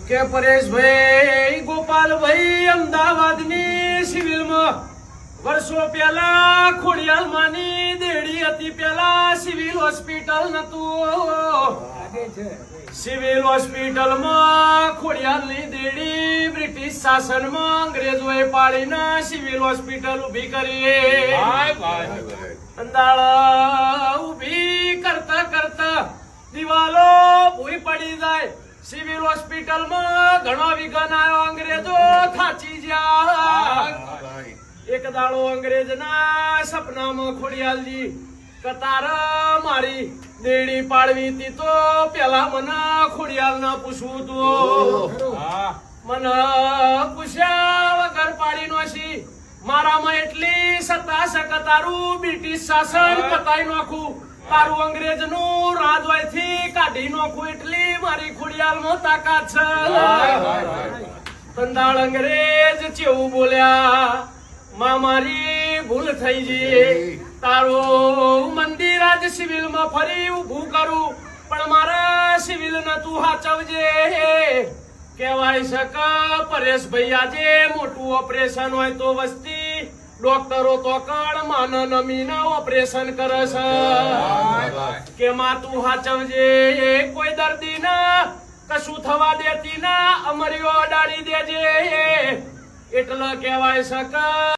કે પરેશભાઈ ગોપાલભાઈ અમદાવાદની સિવિલમાં વર્ષો પહેલા ખોડિયાલમાંની દેડી હતી. પેલા સિવિલ હોસ્પિટલ નતું. સિવિલ હોસ્પિટલમાં ખોડિયાલની દેડી બ્રિટિશ શાસનમાં અંગ્રેજોએ પાડીને સિવિલ હોસ્પિટલ ઉભી કરી. અંદાળ ઉભી કરતા કરતા દિવાલો ભૂઈ પડી જાય. સિવિલ હોસ્પિટલમાં ઘણો વિઘન આવ્યો. અંગ્રેજો થાચી ગયા. એક દાડો અંગ્રેજના સપનામાં ખોડિયાલજી કતાર મારી દેડી પાડવી હતી. તો પેલા મને ખોડિયાલ ના પૂછવું તું. મને પૂછ્યા વગર પાડી નોશી. મારામાં એટલી સત્તા છે કે તારું બ્રિટિશ શાસન પતાઈ નાખું, તારું અંગ્રેજ નું રાજવાયથી કાઢી નાખું. એટલી મારી ખોડિયાલમાં તાકાત છે. તંદાળ અંગ્રેજ ચેવું બોલ્યા, માં મારી ભૂલ થઈ ગઈ. તારું મંદિર આજ સિવિલ માં ફરી ઉભું કરું, પણ મારા સિવિલ ન તું હાચવજે. કહેવાય છે કે પરેશભાઈ આજે મોટું ઓપરેશન હોય તો વસ્તી ડોક્ટરો તો કણ માન નમીને ઓપરેશન કરે છે. કે માં તું હાચવજે, કોઈ દર્દી ના કશું થવા દેતી ના, અમરીઓ અડાડી દેજે. એટલે કહેવાય છે કે